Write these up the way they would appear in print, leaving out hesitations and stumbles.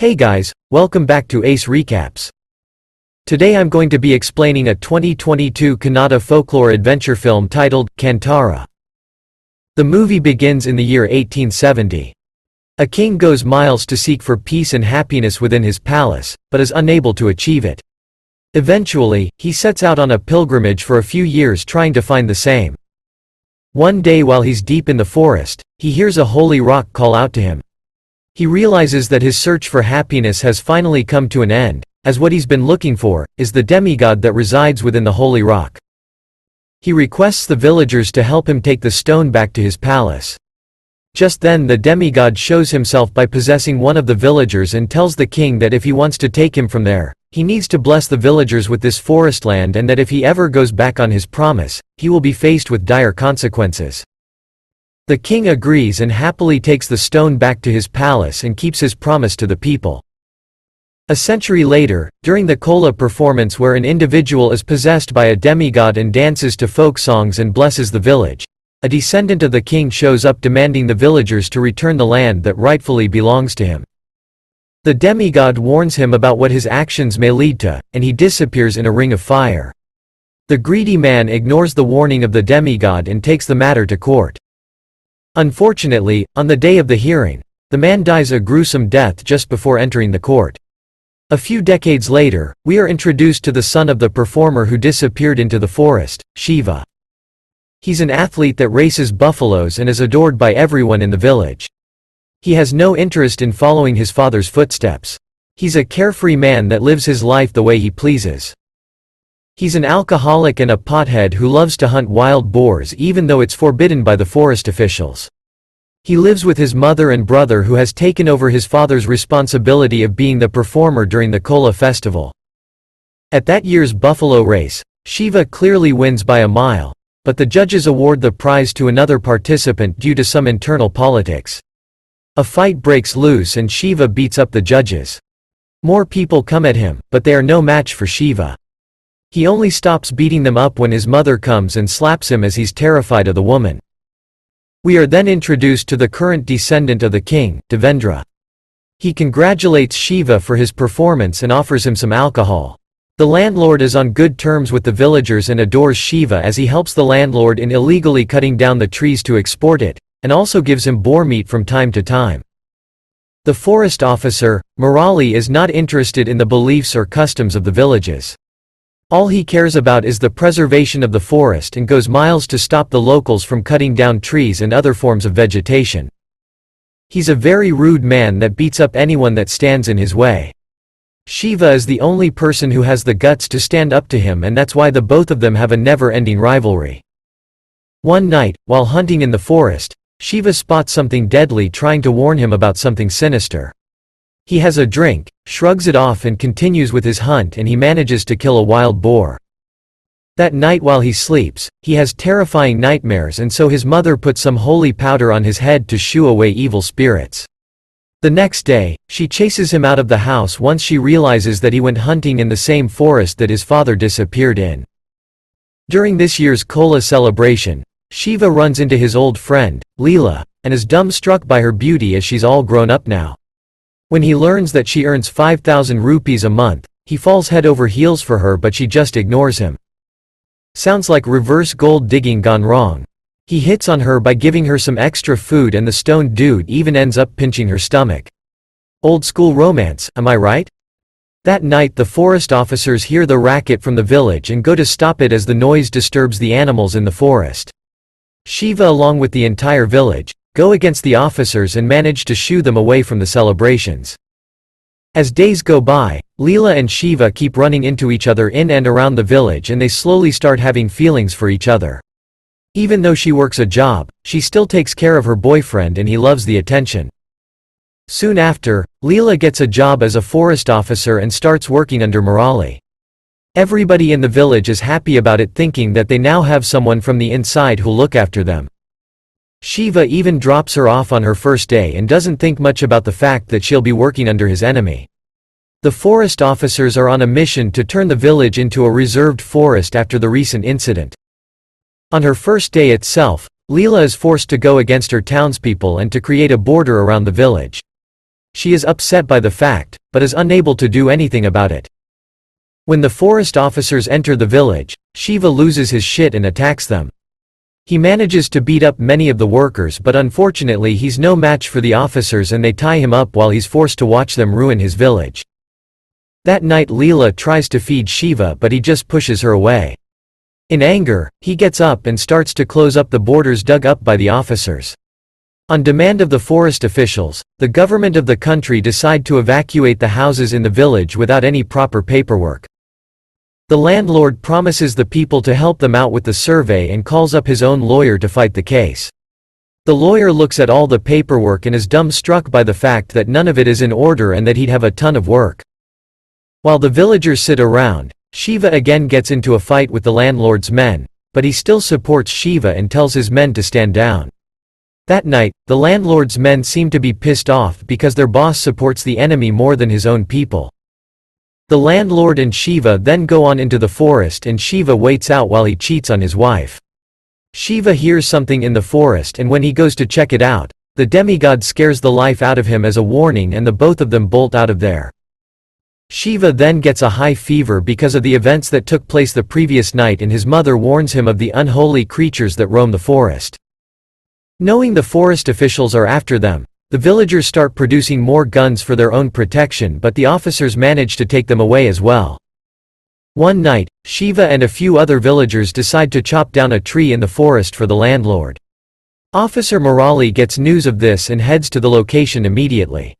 Hey guys, welcome back to Ace Recaps. Today I'm going to be explaining a 2022 Kannada folklore adventure film titled Kantara. The movie begins in the year 1870. A king goes miles to seek for peace and happiness within his palace, but is unable to achieve it. Eventually, he sets out on a pilgrimage for a few years trying to find the same. One day while he's deep in the forest, he hears a holy rock call out to him. He realizes that his search for happiness has finally come to an end, as what he's been looking for is the demigod that resides within the holy rock. He requests the villagers to help him take the stone back to his palace. Just then the demigod shows himself by possessing one of the villagers and tells the king that if he wants to take him from there, he needs to bless the villagers with this forest land, and that if he ever goes back on his promise, he will be faced with dire consequences. The king agrees and happily takes the stone back to his palace and keeps his promise to the people. A century later, during the Kola performance where an individual is possessed by a demigod and dances to folk songs and blesses the village, a descendant of the king shows up demanding the villagers to return the land that rightfully belongs to him. The demigod warns him about what his actions may lead to, and he disappears in a ring of fire. The greedy man ignores the warning of the demigod and takes the matter to court. Unfortunately, on the day of the hearing, the man dies a gruesome death just before entering the court. A few decades later, we are introduced to the son of the performer who disappeared into the forest, Shiva. He's an athlete that races buffaloes and is adored by everyone in the village. He has no interest in following his father's footsteps. He's a carefree man that lives his life the way he pleases. He's an alcoholic and a pothead who loves to hunt wild boars even though it's forbidden by the forest officials. He lives with his mother and brother who has taken over his father's responsibility of being the performer during the Kola festival. At that year's buffalo race, Shiva clearly wins by a mile, but the judges award the prize to another participant due to some internal politics. A fight breaks loose and Shiva beats up the judges. More people come at him, but they are no match for Shiva. He only stops beating them up when his mother comes and slaps him as he's terrified of the woman. We are then introduced to the current descendant of the king, Devendra. He congratulates Shiva for his performance and offers him some alcohol. The landlord is on good terms with the villagers and adores Shiva as he helps the landlord in illegally cutting down the trees to export it, and also gives him boar meat from time to time. The forest officer, Murdér, is not interested in the beliefs or customs of the villages. All he cares about is the preservation of the forest and goes miles to stop the locals from cutting down trees and other forms of vegetation. He's a very rude man that beats up anyone that stands in his way. Shiva is the only person who has the guts to stand up to him, and that's why the both of them have a never-ending rivalry. One night, while hunting in the forest, Shiva spots something deadly trying to warn him about something sinister. He has a drink, shrugs it off and continues with his hunt, and he manages to kill a wild boar. That night while he sleeps, he has terrifying nightmares, and so his mother puts some holy powder on his head to shoo away evil spirits. The next day, she chases him out of the house once she realizes that he went hunting in the same forest that his father disappeared in. During this year's Kola celebration, Shiva runs into his old friend, Leela, and is dumbstruck by her beauty as she's all grown up now. When he learns that she earns 5,000 rupees a month, he falls head over heels for her, but she just ignores him. Sounds like reverse gold digging gone wrong. He hits on her by giving her some extra food, and the stoned dude even ends up pinching her stomach. Old school romance, am I right? That night the forest officers hear the racket from the village and go to stop it as the noise disturbs the animals in the forest. Shiva, along with the entire village, go against the officers and manage to shoo them away from the celebrations. As days go by, Leela and Shiva keep running into each other in and around the village, and they slowly start having feelings for each other. Even though she works a job, she still takes care of her boyfriend and he loves the attention. Soon after, Leela gets a job as a forest officer and starts working under Murdér. Everybody in the village is happy about it, thinking that they now have someone from the inside who'll look after them. Shiva even drops her off on her first day and doesn't think much about the fact that she'll be working under his enemy. The forest officers are on a mission to turn the village into a reserved forest after the recent incident. On her first day itself, Leela is forced to go against her townspeople and to create a border around the village. She is upset by the fact, but is unable to do anything about it. When the forest officers enter the village, Shiva loses his shit and attacks them. He manages to beat up many of the workers, but unfortunately he's no match for the officers and they tie him up while he's forced to watch them ruin his village. That night Leela tries to feed Shiva, but he just pushes her away. In anger, he gets up and starts to close up the borders dug up by the officers. On demand of the forest officials, the government of the country decide to evacuate the houses in the village without any proper paperwork. The landlord promises the people to help them out with the survey and calls up his own lawyer to fight the case. The lawyer looks at all the paperwork and is dumbstruck by the fact that none of it is in order and that he'd have a ton of work. While the villagers sit around, Shiva again gets into a fight with the landlord's men, but he still supports Shiva and tells his men to stand down. That night, the landlord's men seem to be pissed off because their boss supports the enemy more than his own people. The landlord and Shiva then go on into the forest and Shiva waits out while he cheats on his wife. Shiva hears something in the forest and when he goes to check it out, the demigod scares the life out of him as a warning and the both of them bolt out of there. Shiva then gets a high fever because of the events that took place the previous night and his mother warns him of the unholy creatures that roam the forest. Knowing the forest officials are after them, the villagers start producing more guns for their own protection, but the officers manage to take them away as well. One night, Shiva and a few other villagers decide to chop down a tree in the forest for the landlord. Officer Murali gets news of this and heads to the location immediately.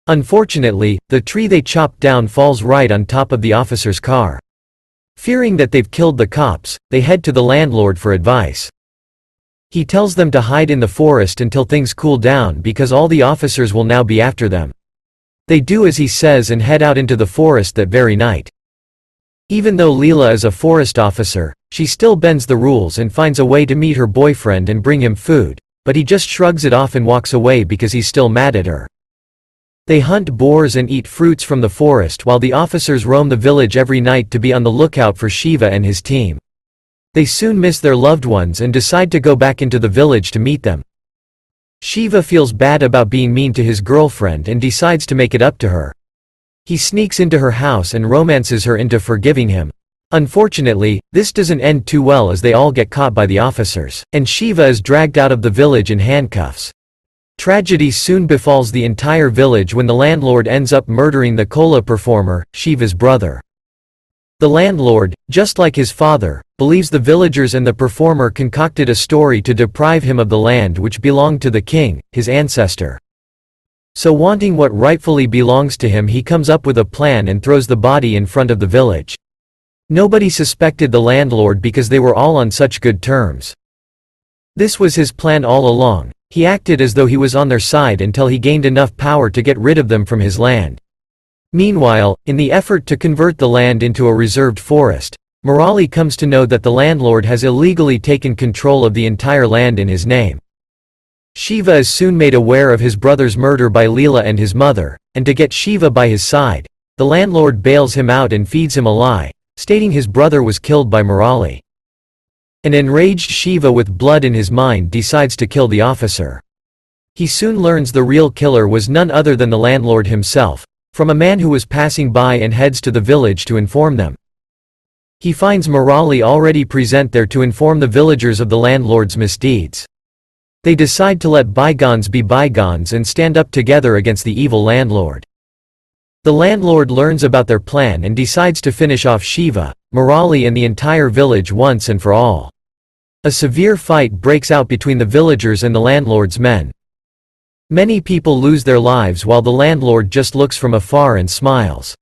Unfortunately, the tree they chopped down falls right on top of the officer's car. Fearing that they've killed the cops, they head to the landlord for advice. He tells them to hide in the forest until things cool down because all the officers will now be after them. They do as he says and head out into the forest that very night. Even though Leela is a forest officer, she still bends the rules and finds a way to meet her boyfriend and bring him food, but he just shrugs it off and walks away because he's still mad at her. They hunt boars and eat fruits from the forest while the officers roam the village every night to be on the lookout for Shiva and his team. They soon miss their loved ones and decide to go back into the village to meet them. Shiva feels bad about being mean to his girlfriend and decides to make it up to her. He sneaks into her house and romances her into forgiving him. Unfortunately, this doesn't end too well as they all get caught by the officers, and Shiva is dragged out of the village in handcuffs. Tragedy soon befalls the entire village when the landlord ends up murdering the Kola performer, Shiva's brother. The landlord, just like his father, believes the villagers and the performer concocted a story to deprive him of the land which belonged to the king, his ancestor. So wanting what rightfully belongs to him, he comes up with a plan and throws the body in front of the village. Nobody suspected the landlord because they were all on such good terms. This was his plan all along. He acted as though he was on their side until he gained enough power to get rid of them from his land. Meanwhile, in the effort to convert the land into a reserved forest, Murali comes to know that the landlord has illegally taken control of the entire land in his name. Shiva is soon made aware of his brother's murder by Leela and his mother, and to get Shiva by his side, the landlord bails him out and feeds him a lie, stating his brother was killed by Murali. An enraged Shiva with blood in his mind decides to kill the officer. He soon learns the real killer was none other than the landlord himself, from a man who was passing by, and heads to the village to inform them. He finds Murali already present there to inform the villagers of the landlord's misdeeds. They decide to let bygones be bygones and stand up together against the evil landlord. The landlord learns about their plan and decides to finish off Shiva, Murali and the entire village once and for all. A severe fight breaks out between the villagers and the landlord's men. Many people lose their lives while the landlord just looks from afar and smiles.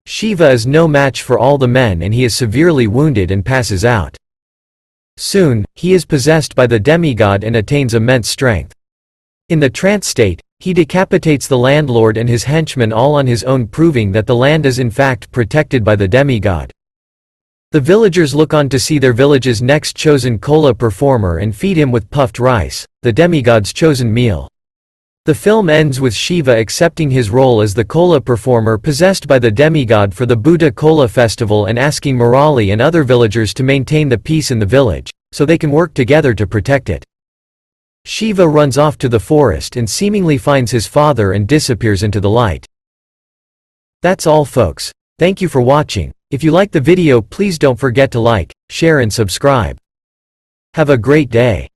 Shiva is no match for all the men and he is severely wounded and passes out. Soon, he is possessed by the demigod and attains immense strength. In the trance state, he decapitates the landlord and his henchmen all on his own, proving that the land is in fact protected by the demigod. The villagers look on to see their village's next chosen Kola performer and feed him with puffed rice, the demigod's chosen meal. The film ends with Shiva accepting his role as the Kola performer possessed by the demigod for the Buddha Kola festival and asking Murali and other villagers to maintain the peace in the village, so they can work together to protect it. Shiva runs off to the forest and seemingly finds his father and disappears into the light. That's all folks. Thank you for watching. If you like the video, please don't forget to like, share and subscribe. Have a great day.